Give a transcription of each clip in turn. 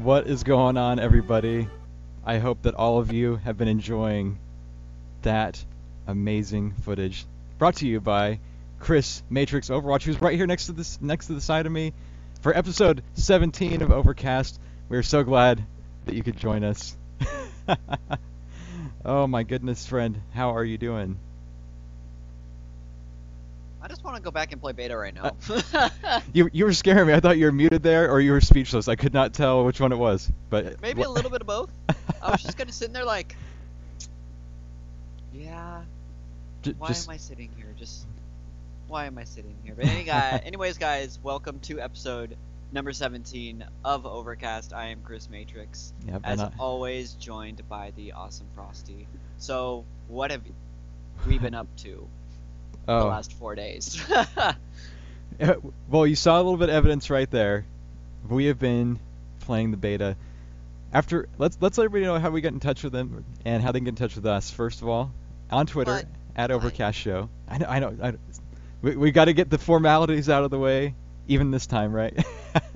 What is going on, everybody? I hope that all of you have been enjoying that amazing footage brought to you by Chris Matrix Overwatch, who's right here next to the side of me for episode 17 of Overcast. We're so glad that you could join us. Oh my goodness, friend, how are you doing? I just want to go back and play beta right now. You were scaring me. I thought you were muted there or you were speechless. I could not tell which one it was. But Maybe a little bit of both. I was just kind of sitting there like, yeah, why am I sitting here? Why am I sitting here? But anyways, guys, welcome to episode number 17 of Overcast. I am Chris Matrix, as always, joined by the awesome Frosty. So, what have we been up to the last 4 days? Well, you saw a little bit of evidence right there. We have been playing the beta. Let's let everybody know how we get in touch with them and how they can get in touch with us. First of all, on Twitter at Overcast Show. I know. We got to get the formalities out of the way, even this time, right?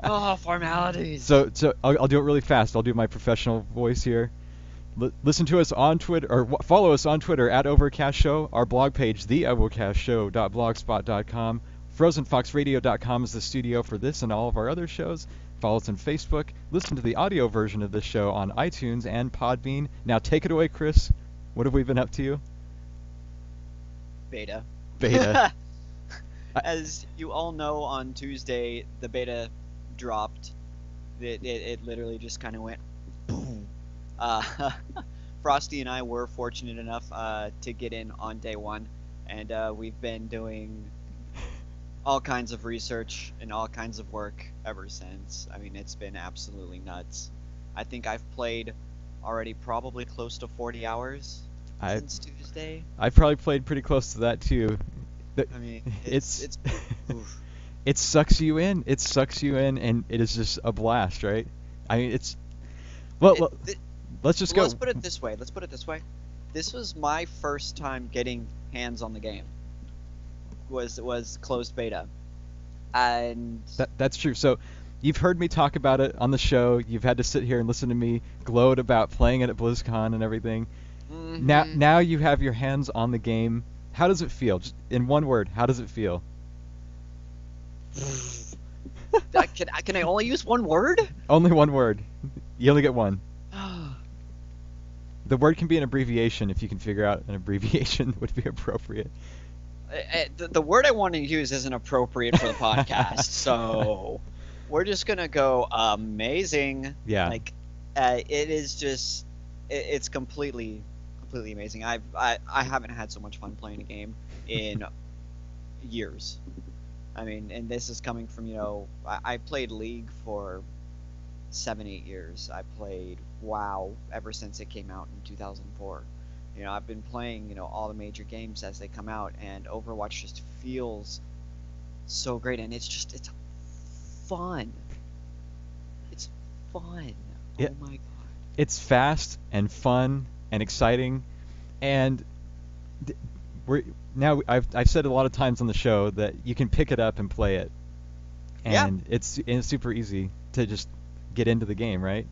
Oh, formalities. So I'll do it really fast. I'll do my professional voice here. Listen to us on Twitter, or follow us on Twitter at Overcast Show. Our blog page, theovercastshow.blogspot.com. FrozenFoxRadio.com is the studio for this and all of our other shows. Follow us on Facebook. Listen to the audio version of this show on iTunes and Podbean. Now take it away, Chris. What have we been up to? Beta. As you all know, on Tuesday, the beta dropped. It literally just kind of went boom. Frosty and I were fortunate enough to get in on day one, and we've been doing all kinds of research and all kinds of work ever since. I mean, it's been absolutely nuts. I think I've played already probably close to 40 hours since Tuesday. I probably played pretty close to that too. I mean, it's it sucks you in. It sucks you in, and it is just a blast, right? I mean, it's let's just go. Let's put it this way. This was my first time getting hands on the game. Was closed beta, and that's true. So you've heard me talk about it on the show. You've had to sit here and listen to me gloat about playing it at BlizzCon and everything. Mm-hmm. Now you have your hands on the game. How does it feel? Just in one word, how does it feel? Can I only use one word? Only one word. You only get one. The word can be an abbreviation if you can figure out an abbreviation that would be appropriate. The word I want to use isn't appropriate for the podcast, so we're just gonna go amazing. Yeah. It is just it's completely amazing. I haven't had so much fun playing a game in years. I mean, and this is coming from, I played League for 7-8 years. I played WoW ever since it came out in 2004. I've been playing, all the major games as they come out, and Overwatch just feels so great, and it's fun. It's fun. Yeah. Oh my god. It's fast and fun and exciting, and I've said a lot of times on the show that you can pick it up and play it, and it's super easy to just get into the game, right?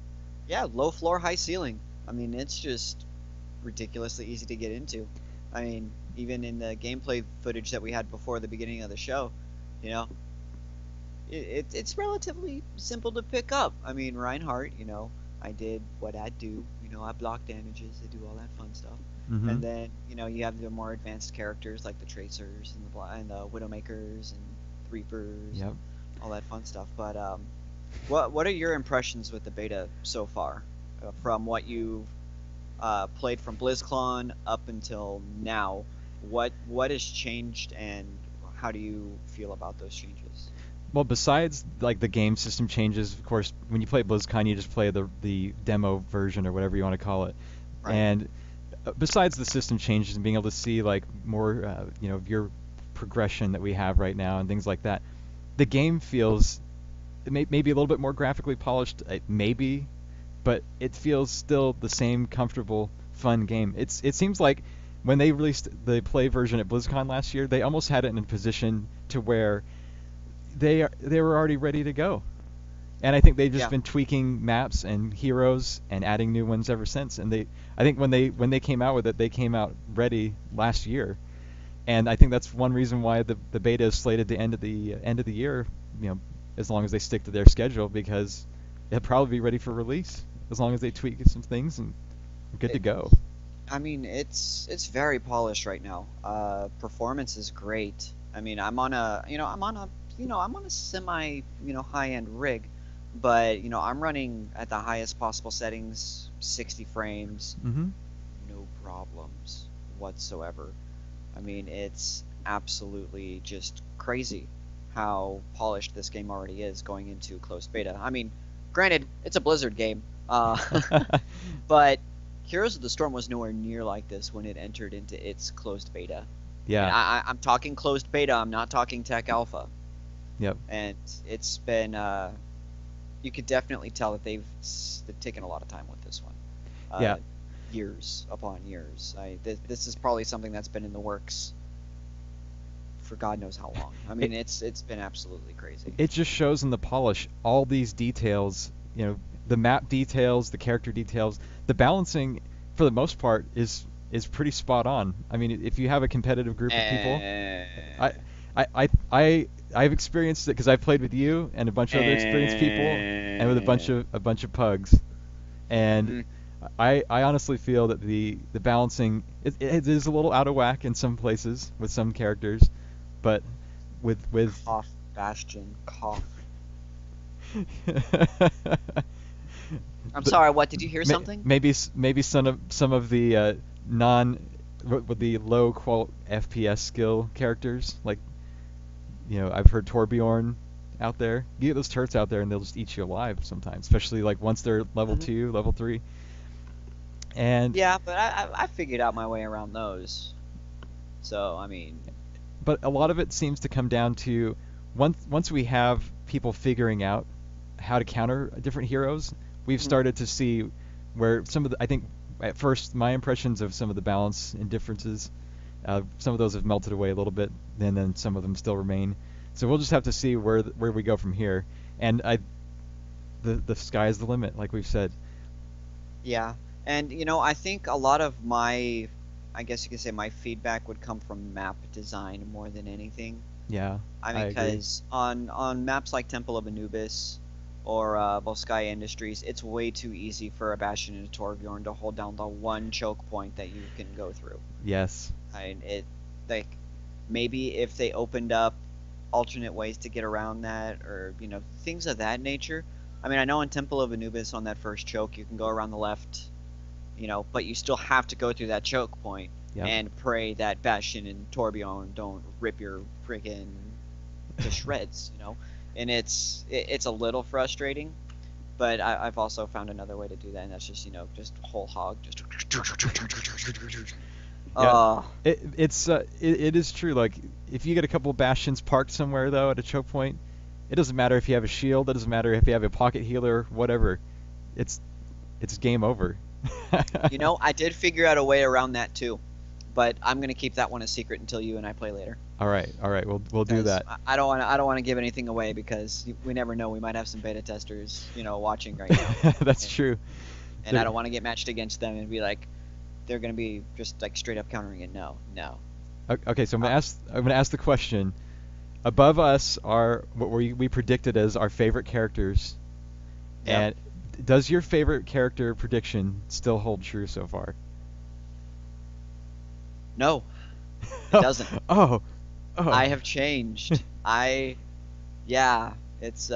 Yeah, low floor, high ceiling. I mean, it's just ridiculously easy to get into. I mean, even in the gameplay footage that we had before the beginning of the show, it's relatively simple to pick up. I mean, Reinhardt, I did what I'd do. I block damages, I do all that fun stuff. Mm-hmm. And then, you have the more advanced characters like the Tracers and the Widowmakers and Reapers, yep, all that fun stuff. But what are your impressions with the beta so far, from what you've played from BlizzCon up until now? What has changed, and how do you feel about those changes? Well, besides the game system changes, of course, when you play BlizzCon, you just play the demo version or whatever you want to call it. Right. And besides the system changes and being able to see more, your progression that we have right now and things like that, the game feels maybe a little bit more graphically polished, maybe, but it feels still the same comfortable, fun game. It seems like when they released the play version at BlizzCon last year, they almost had it in a position to where they were already ready to go. And I think they've just Yeah. been tweaking maps and heroes and adding new ones ever since. And I think when they came out with it, they came out ready last year. And I think that's one reason why the beta is slated to end of the year, you know, as long as they stick to their schedule, because it'll probably be ready for release as long as they tweak some things and we're good to It, go. I mean, it's very polished right now. Performance is great. I mean, I'm on a semi, high-end rig, but I'm running at the highest possible settings, 60 frames, Hmm. no problems whatsoever. I mean, it's absolutely just crazy how polished this game already is going into closed beta. I mean, granted, it's a Blizzard game, but Heroes of the Storm was nowhere near like this when it entered into its closed beta. And Yeah. I'm talking closed beta. I'm not talking tech alpha. Yep. And it's been you could definitely tell that they've taken a lot of time with this one. Yeah. Uh, Years upon years. This is probably something that's been in the works for God knows how long. I It mean, it's been absolutely crazy. it just shows in the polish all these details, the map details, the character details, the balancing for the most part is pretty spot on. I mean, if you have a competitive group of people, Eh, I I've experienced it because I've played with you and a bunch of other experienced people and with a bunch of pugs, and mm, I honestly feel that the balancing it is a little out of whack in some places with some characters, but with cough, Bastion, cough. I'm the, sorry. What did you hear? Something? maybe some of the non with the low qual FPS skill characters, like I've heard Torbjorn out there. You get those turrets out there and they'll just eat you alive sometimes, especially like once they're level Hmm. 2, level 3. And Yeah, but I figured out my way around those. So I mean, but a lot of it seems to come down to once we have people figuring out how to counter different heroes, we've mhm. started to see where some of the I think at first my impressions of some of the balance and differences, some of those have melted away a little bit, and then some of them still remain. So we'll just have to see where we go from here. And the sky is the limit, like we've said. Yeah, and I think a lot of my, I guess you could say my feedback would come from map design more than anything. Yeah, I I mean, agree. because on maps like Temple of Anubis or Volskaya Industries, it's way too easy for a Bastion and a Torbjorn to hold down the one choke point that you can go through. Yes. It like maybe if they opened up alternate ways to get around that, or things of that nature. I mean, I know in Temple of Anubis on that first choke you can go around the left, but you still have to go through that choke point Yep. and pray that Bastion and Torbjorn don't rip your friggin' to shreds, And it's a little frustrating, but I've also found another way to do that, and that's just just whole hog, just Yeah, uh it is true. Like if you get a couple of bastions parked somewhere though at a choke point, it doesn't matter if you have a shield. It doesn't matter if you have a pocket healer, whatever. It's it's game over. I did figure out a way around that too, but I'm gonna keep that one a secret until you and I play later. All right. We'll do Because that. I don't want to give anything away because we never know. We might have some beta testers, watching right now, That's and, true. and I There, don't want to get matched against them and be like they're gonna be just like straight up countering it. No, no. okay, so Uh, I'm gonna ask the question. Above us are what we predicted as our favorite characters, yep. and does your favorite character prediction still hold true so far? No, it doesn't. Oh, I oh. have changed. Yeah, it's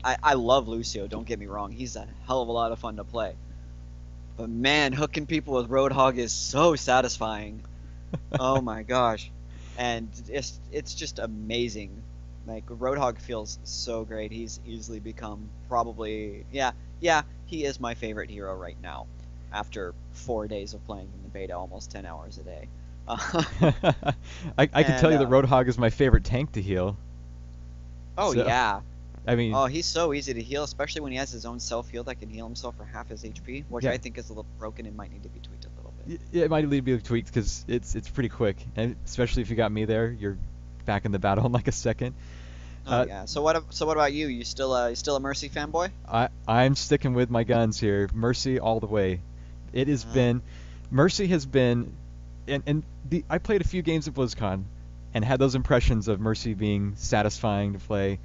I love Lucio. Don't get me wrong. He's a hell of a lot of fun to play. But man, hooking people with Roadhog is so satisfying. Oh my gosh. And it's just amazing. Like Roadhog feels so great. He's easily become probably yeah, he is my favorite hero right now. After 4 days of playing in the beta, almost 10 hours a day. I can tell And you that Roadhog is my favorite tank to heal. oh So, yeah. I mean, Oh, he's so easy to heal, especially when he has his own self heal that can heal himself for half his HP, which yeah, I think is a little broken and might need to be tweaked a little bit. yeah, it might need to be tweaked because it's pretty quick, and especially if you got me there, you're back in the battle in like a second. Oh yeah. So what about you? You still a Mercy fanboy? I'm sticking with my guns here. Mercy all the way. It has Uh, been Mercy has been and I played a few games at BlizzCon and had those impressions of Mercy being satisfying to play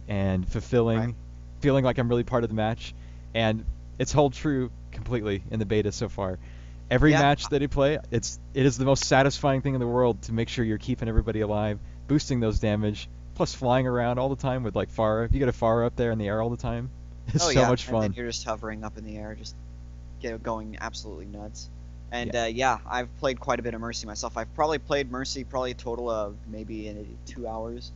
and right. fulfilling, feeling like I'm really part of the match, and it's held true completely in the beta so far. Every Yeah. match that I play, it is the most satisfying thing in the world to make sure you're keeping everybody alive, boosting those damage, plus flying around all the time with like Pharah. If you get a Pharah up there in the air all the time, it's Oh so yeah. much And then fun. you're just hovering up in the air, just going absolutely nuts. Yeah. And yeah, I've played quite a bit of Mercy myself. I've probably played Mercy probably a total of maybe in 2 hours.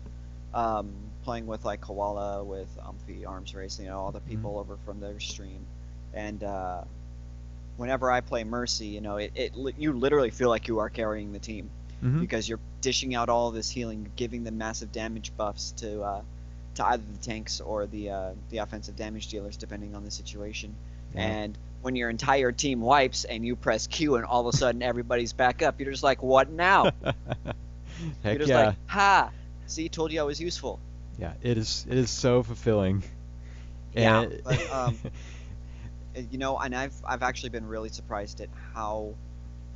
Um, Playing with like Koala, with Umphy, Arms Race, all the Mhm. people over from their stream. And whenever I play Mercy, you literally feel like you are carrying the team Mhm. because you're dishing out all this healing, giving them massive damage buffs to either the tanks or the offensive damage dealers, depending on the situation. Yeah. And when your entire team wipes and you press Q and all of a sudden everybody's back up, you're just like, what now? You're Heck just like, yeah. ha! See, told you I was useful. Yeah, it is so fulfilling. Yeah, And but and I've actually been really surprised at how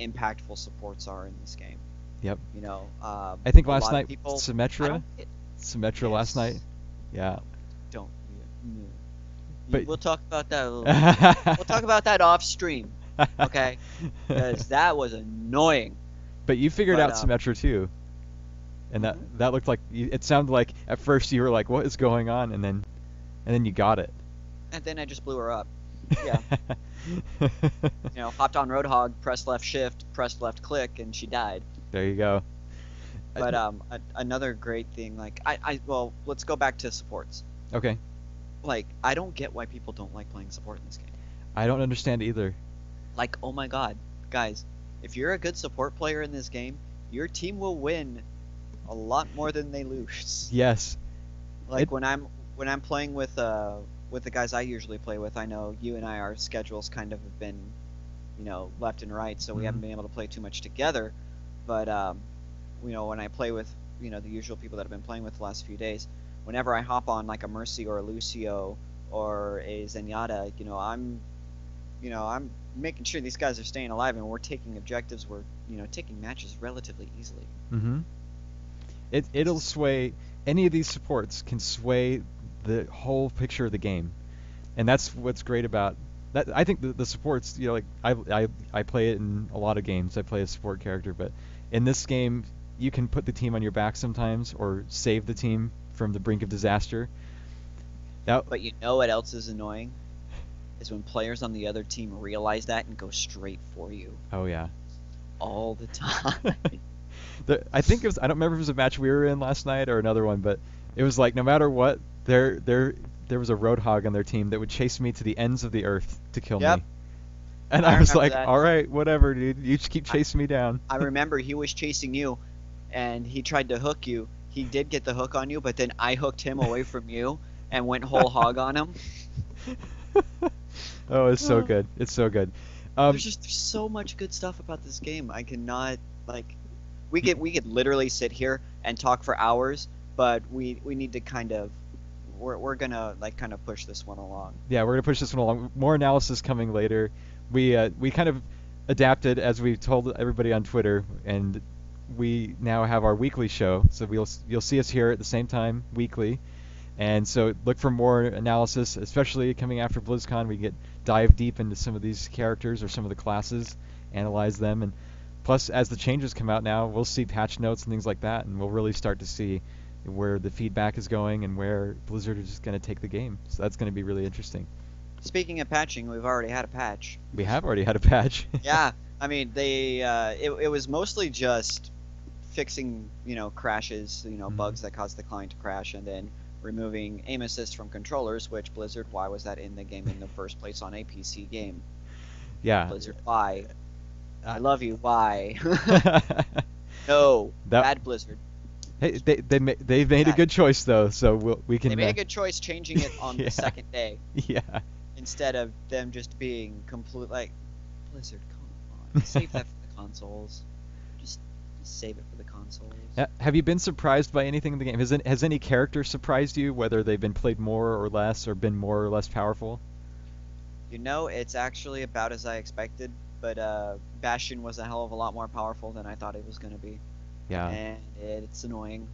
impactful supports are in this game. yep. I think A last lot of night people, I Symmetra, don't get. Symmetra last night. Yes, Yeah. don't. Yeah, But we'll talk about that a little bit. We'll talk about that off stream, okay? Because that was annoying. but you figured But out Symmetra too. And that mhm. that looked like it sounded like at first you were like what is going on and then you got it. And then I just blew her up. Yeah, hopped on Roadhog, pressed left shift, pressed left click, and she died. There you go. Uh, But another great thing, like well, let's go back to supports. Okay. Like, I don't get why people don't like playing support in this game. I don't understand either. Like, oh my god, guys, if you're a good support player in this game, your team will win a lot more than they lose. Yes. It Like when I'm playing with the guys I usually play with, I know you and I, our schedules kind of have been, left and right, so we haven't mhm. been able to play too much together. But when I play with, the usual people that I've been playing with the last few days, whenever I hop on like a Mercy or a Lucio or a Zenyatta, I'm making sure these guys are staying alive and we're taking objectives, we're, taking matches relatively easily. Mhm. This It'll is sway any of these supports can sway the whole picture of the game. And that's what's great about that. I think the supports, like I play it in a lot of games. I play a support character, but in this game, you can put the team on your back sometimes, or save the team from the brink of disaster. That, But you know what else is annoying? Is when players on the other team realize that and go straight for you oh yeah. all the time. I think it was. I don't remember if it was a match we were in last night or another one, but it was like no matter what, there was a roadhog on their team that would chase me to the ends of the earth to kill Yep, me. And I I was remember like, that. all right, whatever, dude. You just keep I, chasing me down. I remember he was chasing you, and he tried to hook you. He did get the hook on you, but then I hooked him away from you and went whole hog on him. Oh, it's so good. It's so good. Um, There's so much good stuff about this game. I cannot like we could literally sit here and talk for hours, but we need to kind of we're gonna like kind of push this one along. yeah, we're gonna push this one along. More analysis coming later. We kind of adapted as we told everybody on Twitter, and we now have our weekly show. So you'll see us here at the same time weekly. And so look for more analysis, especially coming after BlizzCon. We get dive deep into some of these characters or some of the classes, analyze them, and plus as the changes come out now, we'll see patch notes and things like that, and we'll really start to see where the feedback is going and where Blizzard is just going to take the game. So that's going to be really interesting. Speaking of patching, we've already had a patch. We have already had a patch. Yeah, I mean it was mostly just fixing crashes, Mhm. bugs that cause the client to crash, and then removing aim assist from controllers. Which Blizzard, why was that in the game in the first place on a PC game? Yeah. Blizzard, why? I Uh, love you. Why? No, that bad Blizzard. hey, they've made a Bad. good choice though, so we They can made a good choice changing it on the yeah. second day Yeah. instead of them just being complete like Blizzard. Come on, save that for the consoles. Just save it for the consoles. Have you been surprised by anything in the game? Has any character surprised you, whether they've been played more or less, or been more or less powerful? It's actually about as I expected, but Bastion was a hell of a lot more powerful than I thought it was going to be, Yeah. and it's annoying.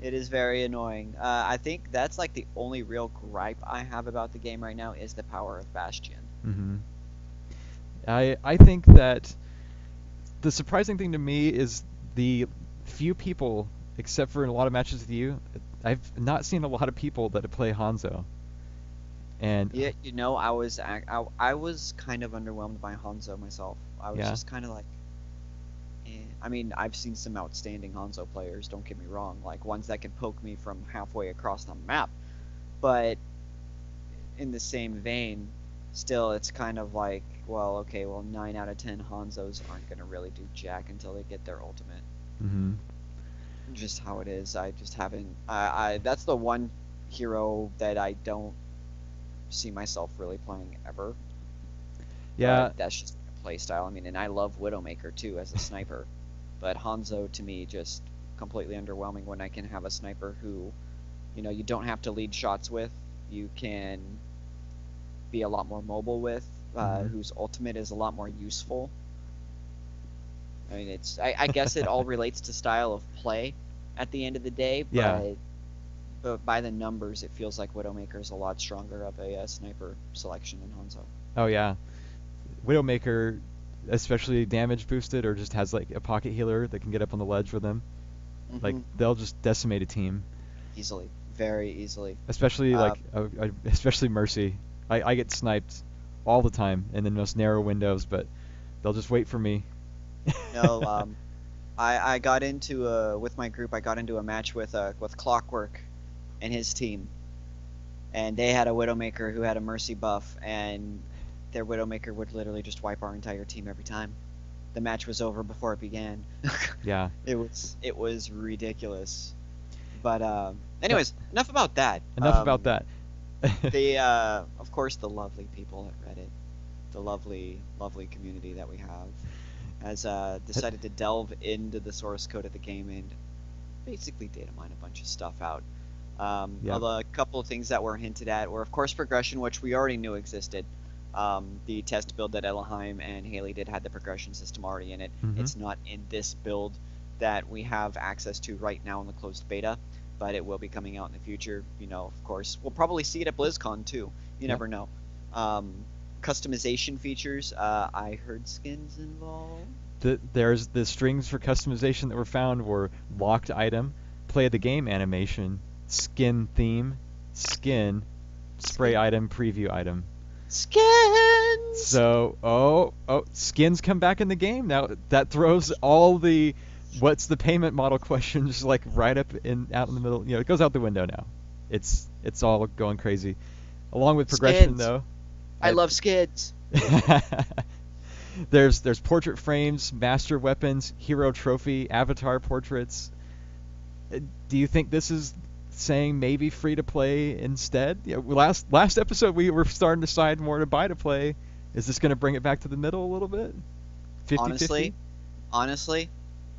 It is very annoying. I think that's like the only real gripe I have about the game right now is the power of Bastion. hmm I think that the surprising thing to me is the few people, except for in a lot of matches with you, I've not seen a lot of people that play Hanzo. And Yeah, I was kind of underwhelmed by Hanzo myself. I was yeah, just kind of like, eh. I mean, I've seen some outstanding Hanzo players. Don't get me wrong, like ones that can poke me from halfway across the map. But in the same vein, still, it's kind of like, well, okay, well, 9 out of 10 Hanzos aren't gonna really do jack until they get their ultimate. hmm Just how it is. I just haven't. I That's the one hero that I don't see myself really playing ever. yeah, But that's just my play style. I mean, and I love Widowmaker too as a sniper, but Hanzo to me just completely underwhelming when I can have a sniper who, you don't have to lead shots with. You can be a lot more mobile with, hmm whose ultimate is a lot more useful. I mean, I guess it all relates to style of play at the end of the day, yeah. but by the numbers, it feels like Widowmaker is a lot stronger of a sniper selection than Hanzo. Oh yeah, Widowmaker, especially damage boosted, or just has like a pocket healer that can get up on the ledge with them. Like Hmm. they'll just decimate a team. Easily, very easily. Especially Uh, especially Mercy. I get sniped all the time in the most narrow windows, but they'll just wait for me. no, I got into with my group. I got into a match with Clockwork and his team, and they had a Widowmaker who had a Mercy buff, and their Widowmaker would literally just wipe our entire team every time. The match was over before it began. Yeah. It was ridiculous. But But anyways, enough about that. enough about that. Of course, the lovely people at Reddit, the lovely, lovely community that we have, has decided to delve into the source code of the game and basically data mine a bunch of stuff out. Yep. Although a couple of things that were hinted at were, of course, progression, which we already knew existed. The test build that Elohim and Haley did had the progression system already in it. hmm It's not in this build that we have access to right now in the closed beta, but it will be coming out in the future. Of course, we'll probably see it at BlizzCon too. You Yep. never know. Um, Customization features. I heard skins involved. There's the strings for customization that were found were locked item, play of the game animation, skin theme, skin, spray Skin. item, preview item. Skins. So, skins come back in the game now. That throws all the what's the payment model questions like right up in out in the middle. It goes out the window now. It's all going crazy. Along with progression Skins. though, I I, love skins. there's portrait frames, master weapons, hero trophy, avatar portraits. Do you think this is saying maybe free to play instead? Last episode we were starting to decide more to buy to play. Is this going to bring it back to the middle a little bit? 50-50? Honestly,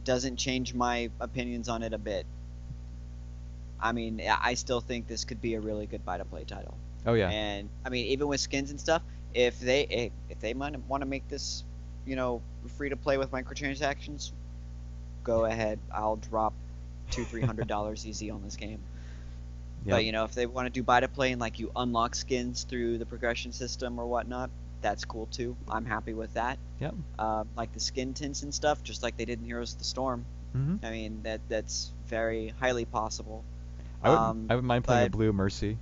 doesn't change my opinions on it a bit. I mean, I still think this could be a really good buy to play title. Oh yeah. And I mean, even with skins and stuff, if they want to make this, free to play with microtransactions, go ahead. I'll drop $200-300 easy on this game. Yep. But if they want to do buy to play and like you unlock skins through the progression system or whatnot, that's cool too. I'm happy with that. Yep. Like the skin tints and stuff, just like they did in Heroes of the Storm. Mhm. I mean, that's very highly possible. I wouldn't mind playing a But blue Mercy.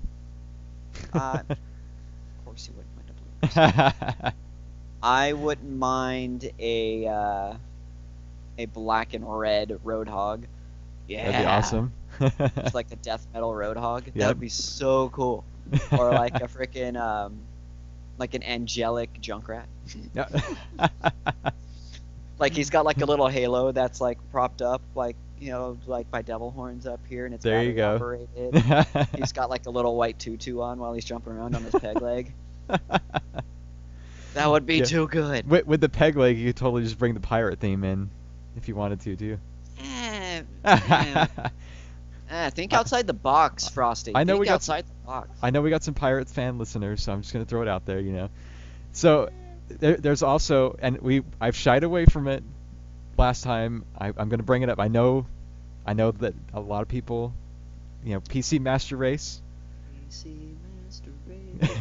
of course you wouldn't mind a blue. I wouldn't mind a black and red Roadhog. That'd be Yeah, awesome. just like the death metal Roadhog. That Yep. would be so cool. Or like a freaking like an angelic Junkrat. Yeah. Like he's got like a little halo that's like propped up, like like by devil horns up here, and it's There you battery go. operated. He's got like a little white tutu on while he's jumping around on his peg leg. That would be Yeah. too good. With the peg leg, you could totally just bring the pirate theme in. if you wanted to, do you? Eh, eh, I, think outside the box, Frosty. I know we Think got outside the box. I know we got some Pirates fan listeners, so I'm just gonna throw it out there, you know. So there's also, and I've shied away from it last time. I'm gonna bring it up. I know that a lot of people, you know, PC Master Race. PC Master Race.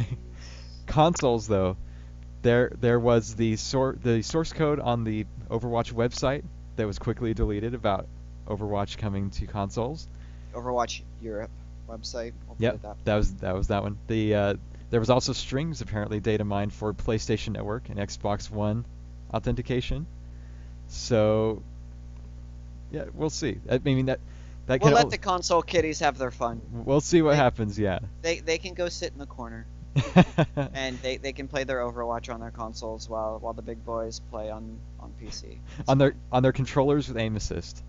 Consoles though, there was the source code on the Overwatch website that was quickly deleted about Overwatch coming to consoles. Overwatch Europe website. We'll put Yep, it that. that was that one. There was also strings apparently data mined for PlayStation Network and Xbox One authentication. So yeah, we'll see. I mean that We'll can let the console kiddies have their fun. we'll see what They happens. Yeah. they can go sit in the corner and they can play their Overwatch on their consoles while the big boys play on PC. It's on their fine. controllers with aim assist.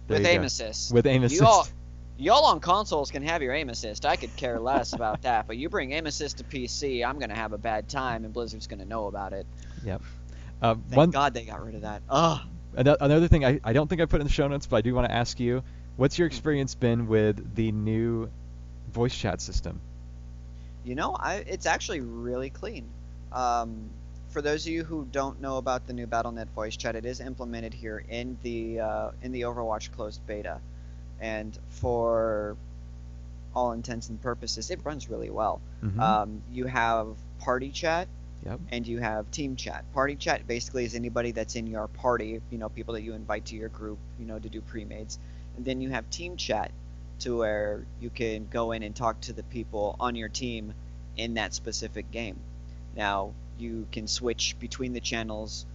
There With you aim go. assist. With aim You all assist. y'all on consoles can have your aim assist. I could care less about that. But you bring aim assist to PC, I'm gonna have a bad time, and Blizzard's gonna know about it. Yep. Thank God they got rid of that. Ugh. Another thing I don't think I put in the show notes, but I do want to ask you, what's your Hmm. experience been with the new voice chat system? You know, it's actually really clean. Um, for those of you who don't know about the new BattleNet voice chat, it is implemented here in the Overwatch closed beta, and for all intents and purposes, it runs really well. Mm-hmm. You have party chat Yep. and you have team chat. Party chat basically is anybody that's in your party, you know, people that you invite to your group, you know, to do pre-mades. And then you have team chat to where you can go in and talk to the people on your team in that specific game. Now, you can switch between the channels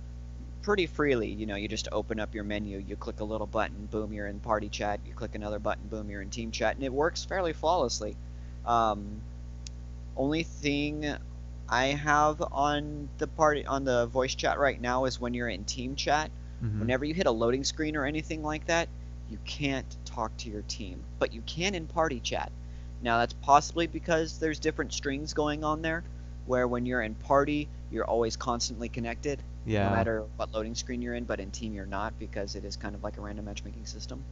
pretty freely. You know, you just open up your menu, you click a little button, boom, you're in party chat. You click another button, boom, you're in team chat, and it works fairly flawlessly. Um, Only thing I have on the voice chat right now is when you're in team chat. Mm-hmm. Whenever you hit a loading screen or anything like that, you can't talk to your team, but you can in party chat. Now that's possibly because there's different strings going on there, where when you're in party, you're always constantly connected, no Yeah. matter what loading screen you're in, but in team you're not because it is kind of like a random matchmaking system.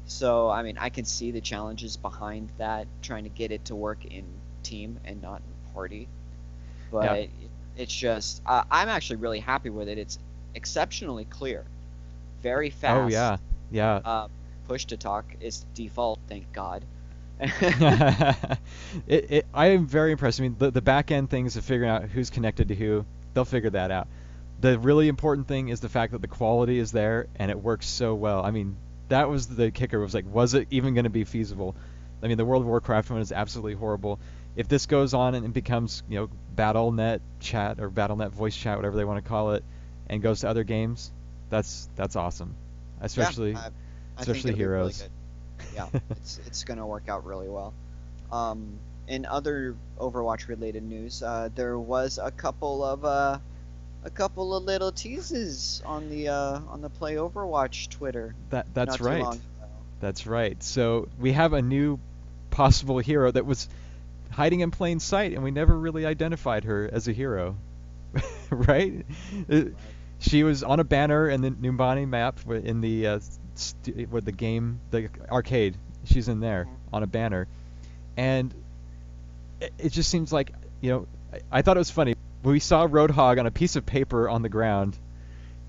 So, I mean, I can see the challenges behind that, trying to get it to work in team and not in party. Yeah. But it's just, I'm actually really happy with it. It's exceptionally clear, very Oh fast. yeah. Yeah. Uh, Push to talk is default, thank God. I am very impressed. I mean, the back end things of figuring out who's connected to who, they'll figure that out. The really important thing is the fact that the quality is there and it works so well. I mean, that was the kicker. It was like, was it even going to be feasible? I mean, the World of Warcraft one is absolutely horrible. If this goes on and it becomes, you know, BattleNet chat or BattleNet voice chat, whatever they want to call it, and goes to other games, that's awesome. Yeah, Especially I think especially it'll be really Heroes. good. Yeah, it's gonna work out really well. In other Overwatch related news, there was a couple of little teases on the Play Overwatch Twitter That's not too right. long ago. That's right. So we have a new possible hero that was hiding in plain sight, and we never really identified her as a hero, right? Uh, Right. She was on a banner in the Numbani map in the with the game, the arcade. She's in there Mhm. on a banner, and it just seems like, you know, I thought it was funny. We saw Roadhog on a piece of paper on the ground,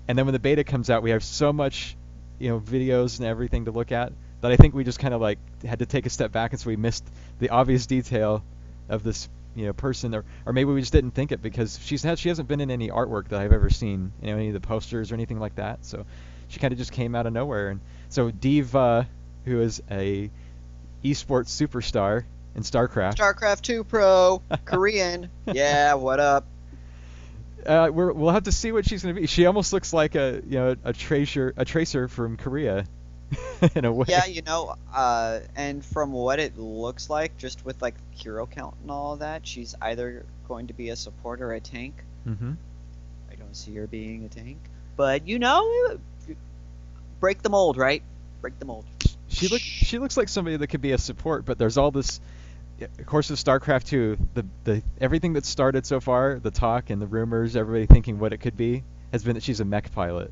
and then when the beta comes out, we have so much, you know, videos and everything to look at that I think we just kind of like had to take a step back, and so we missed the obvious detail of this, you know, person, or maybe we just didn't think it because she hasn't been in any artwork that I've ever seen, you know, any of the posters or anything like that. So she kind of just came out of nowhere, and so Diva, who is a esports superstar in StarCraft. StarCraft 2 Pro, Korean. Yeah, what up? We'll have to see what she's gonna be. She almost looks like a tracer from Korea, in a way. Yeah, you know, and from what it looks like, just with like hero count and all of that, she's either going to be a support or a tank. Mm-hmm. I don't see her being a tank, but you know, break the mold, right? Break the mold. She looks like somebody that could be a support, but there's all this. Yeah, of course, with StarCraft 2, the everything that's started so far, the talk and the rumors, everybody thinking what it could be, has been that she's a mech pilot.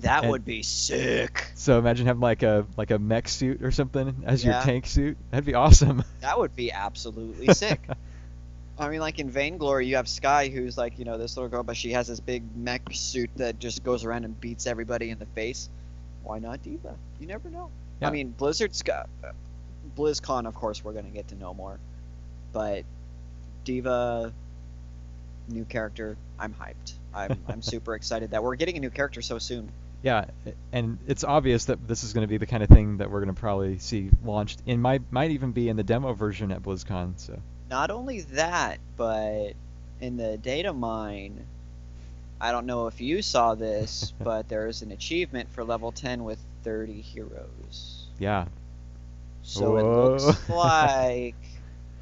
That And would be sick. so imagine having like a mech suit or something as your Yeah, tank suit. That'd be awesome. that would be absolutely sick. I mean, like in Vainglory, you have Sky, who's like, this little girl, but she has this big mech suit that just goes around and beats everybody in the face. Why not Diva? You never know. I Yeah. mean, BlizzCon, of course, we're gonna get to know more, but Diva, new character, I'm hyped. I'm super excited that we're getting a new character so soon. Yeah, and it's obvious that this is going to be the kind of thing that we're going to probably see launched in might even be in the demo version at BlizzCon. So Not only that, but in the data mine, I don't know if you saw this, but there is an achievement for level 10 with 30 heroes. yeah. So it Whoa. looks like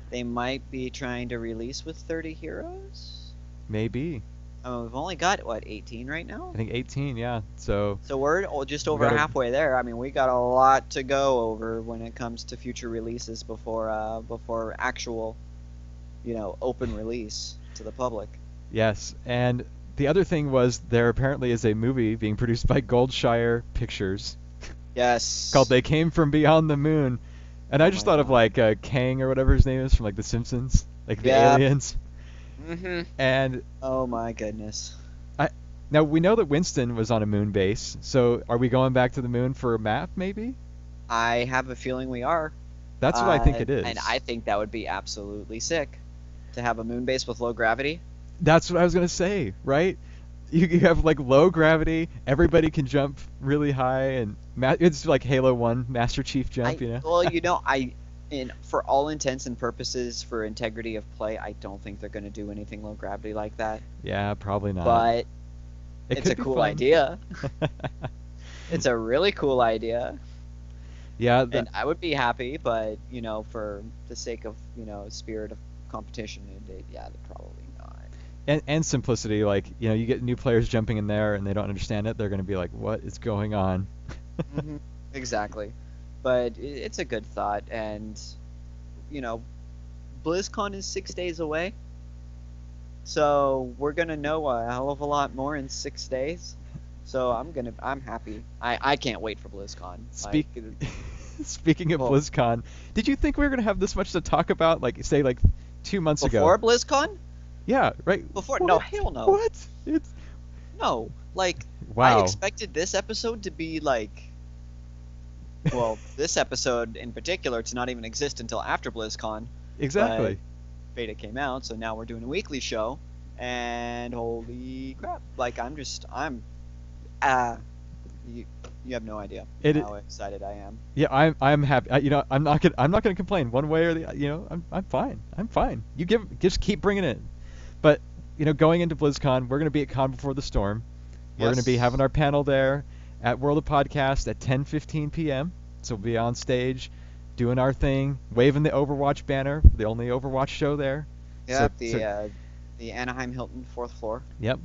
they might be trying to release with 30 heroes. Maybe. We've only got, what, 18 right now? I think 18. Yeah. So So we're just we over gotta. halfway there. I mean, we got a lot to go over when it comes to future releases before actual, open release to the public. Yes, and the other thing was there apparently is a movie being produced by Goldshire Pictures called Yes. "They Came from Beyond the Moon," and I Oh just my thought of god. like Kang or whatever his name is from like The Simpsons, like the Yeah. aliens. Mhm. And Oh my goodness. I now we know that Winston was on a moon base, so are we going back to the moon for a map maybe? I have a feeling we are. That's what I think it And I is. think that would be absolutely sick to have a moon base with low gravity. That's what I was gonna say, right? You have like low gravity, everybody can jump really high, and it's like Halo 1 Master Chief jump, I you know? well, for all intents and purposes, for integrity of play, I don't think they're going to do anything low gravity like that. Yeah, probably not. But It it's could a be cool fun. idea. It's a really cool idea, Yeah, and I would be happy. But for the sake of spirit of competition, yeah, probably not. and simplicity, like, you get new players jumping in there and they don't understand it, they're going to be like, "What is going on?" Hmm. Exactly. But it's a good thought, and you know, BlizzCon is 6 days away, so we're gonna know a hell of a lot more in 6 days. So I'm happy. I can't wait for BlizzCon. Speak Speaking of Well, BlizzCon, did you think we were going to have this much to talk about like say like 2 months ago? before BlizzCon? Yeah, right. Before? No, What? hell no. What? It's No. Like I wow. expected this episode to be like, well, this episode in particular to not even exist until after BlizzCon, but Exactly. beta came out, so now we're doing a weekly show, and holy crap! Like ah, you you have no idea It how excited I am. Yeah, I'm happy. I'm not gonna complain one way or the. I'm fine. I'm fine. You just keep bringing it. But going into BlizzCon, we're gonna be at Con Before the Storm. We're gonna be Yes. having our panel there at World of Podcast at 10:15 p.m. So we'll be on stage, doing our thing, waving the Overwatch banner, the only Overwatch show there. So, Yep. so The Anaheim Hilton fourth floor. yep.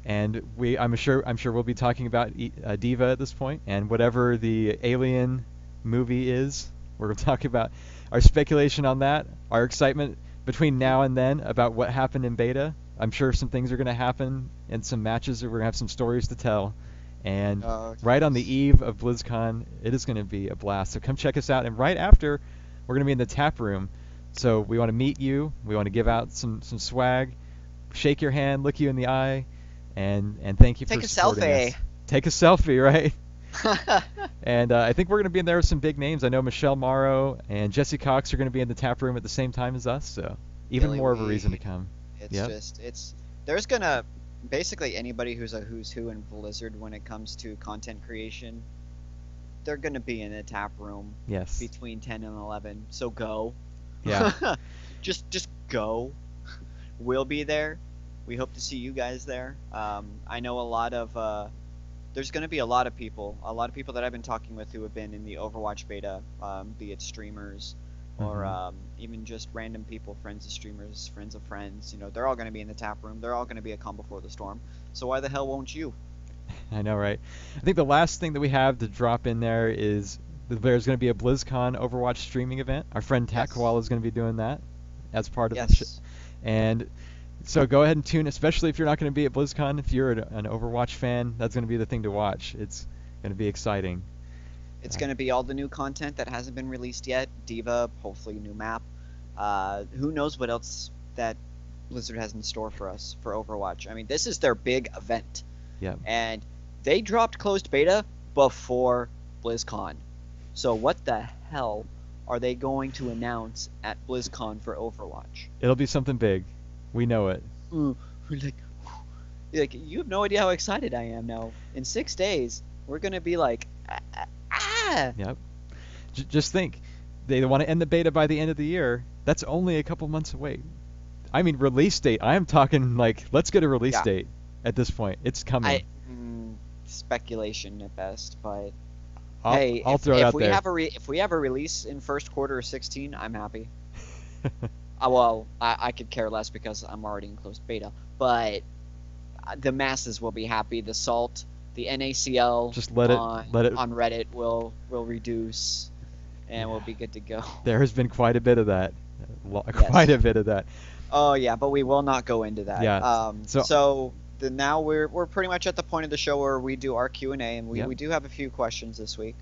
And I'm sure we'll be talking about Diva at this point, and whatever the Alien movie is, we're going to talk about our speculation on that, our excitement between now and then about what happened in beta. I'm sure some things are going to happen and some matches that we're going to have some stories to tell. And Oh, right on the jeez. eve of BlizzCon, it is going to be a blast. So come check us out. And right after, we're going to be in the tap room. So we want to meet you. We want to give out some swag, shake your hand, look you in the eye, and thank you for Take a supporting selfie. us. Take a selfie, right? And I think we're going to be in there with some big names. I know Michelle Morrow and Jesse Cox are going to be in the tap room at the same time as us, so even Billy more of a reason to Weed. come. It's Yep. just it's there's gonna basically anybody who's a who's who in Blizzard when it comes to content creation, they're gonna be in a tap room Yes. between 10 and 11. So go. Yeah. Just go. We'll be there. We hope to see you guys there. I know a lot of there's going to be a lot of people that I've been talking with who have been in the Overwatch beta, be it streamers or Mhm. even just random people, friends of streamers, friends of friends. They're all going to be in the tap room. They're all going to be at Calm Before the Storm. So why the hell won't you? I know, right? I think the last thing that we have to drop in there is that there's going to be a BlizzCon Overwatch streaming event. Our friend Yes. Takwal is going to be doing that as part of the Yes. and So go ahead and tune, especially if you're not going to be at BlizzCon. If you're an Overwatch fan, that's going to be the thing to watch. It's going to be exciting. It's Uh, going to be all the new content that hasn't been released yet. Diva, hopefully a new map. Who knows what else that Blizzard has in store for us for Overwatch. I mean, this is their big event. yeah. And they dropped closed beta before BlizzCon. So what the hell are they going to announce at BlizzCon for Overwatch? It'll be something big. We know it. Ooh, like, you have no idea how excited I am now. In 6 days, we're gonna be like, ah. Yep. Just think, they want to end the beta by the end of the year. That's only a couple months away. I mean, release date. I am talking like, let's get a release Yeah. date at this point. It's coming. Speculation at best, but I'll, I'll throw it out there. if we have a release in first quarter of 16, I'm happy. Well, I could care less because I'm already in closed beta, but the masses will be happy. The salt, the NACL, Just let it on Reddit will reduce, and we'll be good to go. There has been quite a bit of that. Yes. Quite a bit of that. Oh yeah, but we will not go into that. Yeah. So now we're pretty much at the point of the show where we do our Q&A, and Yep. we do have a few questions this week.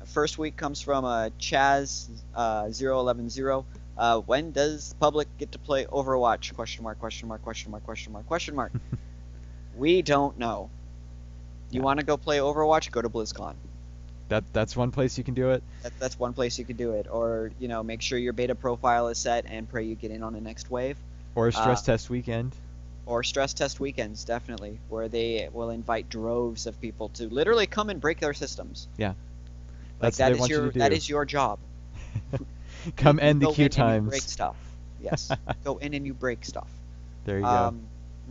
First week comes from Chaz 0110. When does the public get to play Overwatch? Question mark, question mark, question mark, question mark, question mark. We don't know. You Yeah. want to go play Overwatch? Go to BlizzCon. That's one place you can do it. That's one place you could do it. Or, make sure your beta profile is set and pray you get in on the next wave. Or a stress test weekend. Or stress test weekends, definitely, where they will invite droves of people to literally come and break their systems. Yeah. Like That's what they want you to do. that is your job. Come end the Go queue in and you times. break stuff. Yes. Go in and you break stuff. There you go.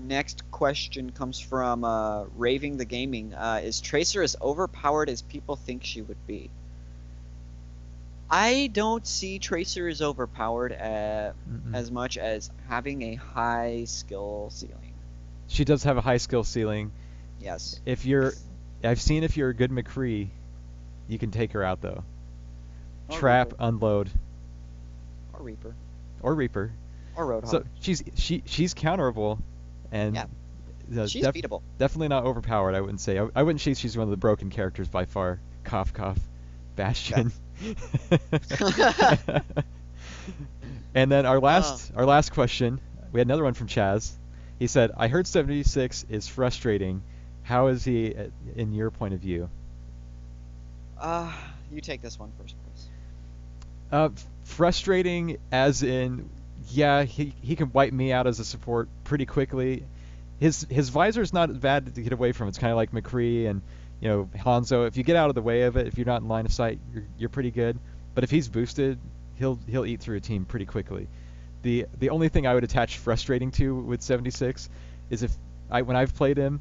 Next question comes from Raving the Gaming. Is Tracer as overpowered as people think she would be? I don't see Tracer as overpowered Mm-mm. as much as having a high skill ceiling. She does have a high skill ceiling. Yes. I've seen if you're a good McCree, you can take her out though. Or Trap, Reaper. unload, Or Reaper. or Reaper. Or Roadhog. So she's counterable, and Yeah. She's beatable. definitely not overpowered. I wouldn't say. I wouldn't say she's one of the broken characters by far. Cough cough, Bastion. And then our last question, we had another one from Chaz. He said, "I heard 76 is frustrating. How is he in your point of view?" You take this one first, please. Frustrating as in, yeah, he can wipe me out as a support pretty quickly. His visor's not as bad to get away from. It's kind of like McCree and Hanzo. If you get out of the way of it, if you're not in line of sight, you're pretty good. But if he's boosted, he'll eat through a team pretty quickly. The only thing I would attach frustrating to with 76 is when I've played him,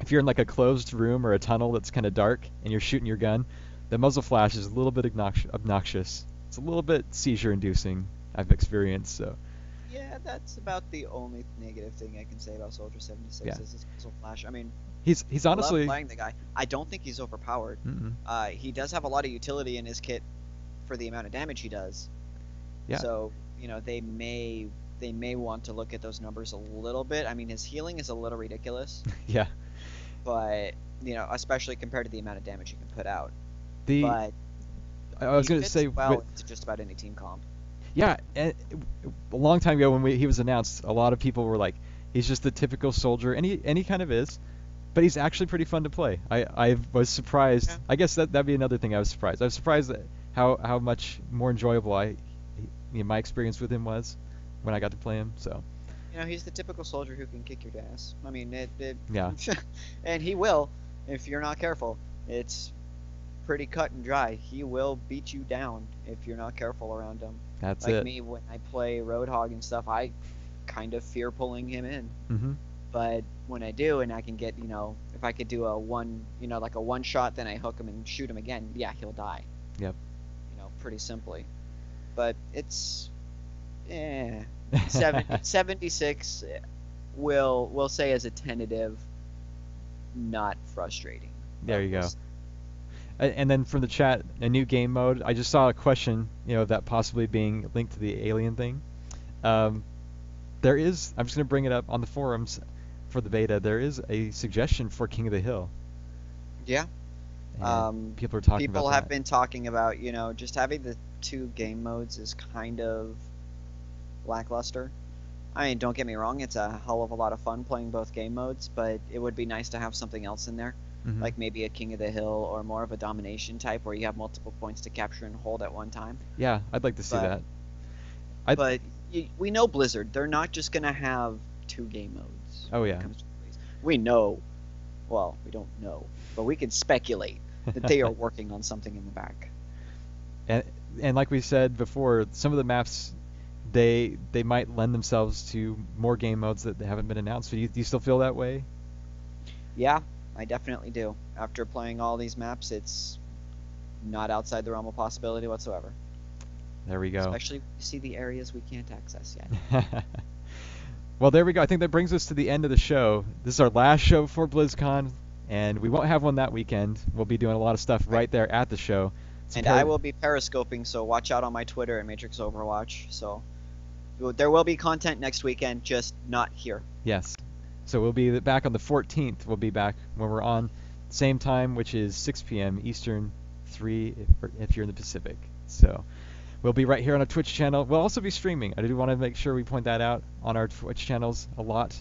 if you're in like a closed room or a tunnel that's kind of dark and you're shooting your gun, the muzzle flash is a little bit obnoxious. It's a little bit seizure-inducing, I've experienced. So Yeah, that's about the only negative thing I can say about Soldier 76 Yeah. is his muzzle flash. I mean, he's I honestly. love playing the guy. I don't think he's overpowered. Mm-mm. He does have a lot of utility in his kit for the amount of damage he does. Yeah. So, they may want to look at those numbers a little bit. I mean, his healing is a little ridiculous, Yeah. but especially compared to the amount of damage he can put out. The But I was he gonna fits say well into just about any team comp. yeah, and a long time ago when he was announced, a lot of people were like, he's just the typical soldier, and he kind of is, but he's actually pretty fun to play. I was surprised. Yeah. I guess that'd be another thing I was surprised. I was surprised at how much more enjoyable my experience with him was when I got to play him. So He's the typical soldier who can kick your ass. I mean, yeah, and he will if you're not careful. It's pretty cut and dry. He will beat you down if you're not careful around him. that's Like it. me, when I play Roadhog and stuff, I kind of fear pulling him in. Mm-hmm. But when I do, and I can get, if I could do a one shot, then I hook him and shoot him again, yeah, he'll die. Yep. Pretty simply. But it's, 76 we'll say as a tentative, not frustrating. There you We'll go. s- And then from the chat, a new game mode. I just saw a question, of that possibly being linked to the alien thing. there is, I'm just going to bring it up on the forums for the beta, there is a suggestion for King of the Hill, Yeah. and people are talking about People have that. been talking about, just having the two game modes is kind of lackluster. I mean, don't get me wrong, it's a hell of a lot of fun playing both game modes, but it would be nice to have something else in there, Hmm. like maybe a King of the Hill or more of a domination type where you have multiple points to capture and hold at one time. Yeah, I'd like to see But that. I but we know Blizzard, they're not just gonna have two game modes Oh when it yeah. comes to release. We know, well, we don't know, but we can speculate that they are working on something in the back. and and like we said before, some of the maps they might lend themselves to more game modes that haven't been announced. Do you still feel that way? Yeah, I definitely do. After playing all these maps, it's not outside the realm of possibility whatsoever. There we go. Especially when you see the areas we can't access yet. Well, there we go. I think that brings us to the end of the show. This is our last show before BlizzCon, and we won't have one that weekend. We'll be doing a lot of stuff Right. right there at the show. And I will be periscoping, so watch out on my Twitter at Matrix Overwatch. So there will be content next weekend, just not here. Yes. So we'll be back on the 14th. We'll be back when we're on same time, which is 6 p.m. Eastern, 3 if you're in the Pacific. So we'll be right here on our Twitch channel. We'll also be streaming. I do want to make sure we point that out on our Twitch channels a lot.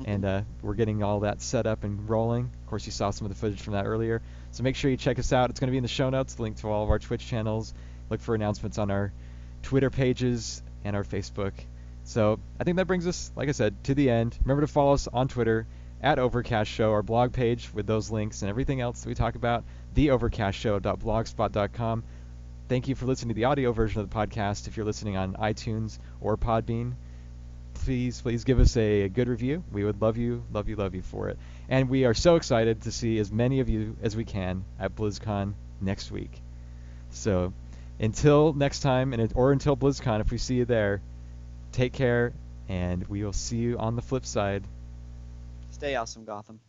Mhm. And we're getting all that set up and rolling. Of course, you saw some of the footage from that earlier. So make sure you check us out. It's going to be in the show notes, link to all of our Twitch channels. Look for announcements on our Twitter pages and our Facebook. So I think that brings us, like I said, to the end. Remember to follow us on Twitter at Overcast Show, our blog page with those links and everything else that we talk about, theovercastshow.blogspot.com. Thank you for listening to the audio version of the podcast. If you're listening on iTunes or Podbean, please give us a good review. We would love you for it. And we are so excited to see as many of you as we can at BlizzCon next week. So until next time, or until BlizzCon, if we see you there, take care, and we will see you on the flip side. Stay awesome, Gotham.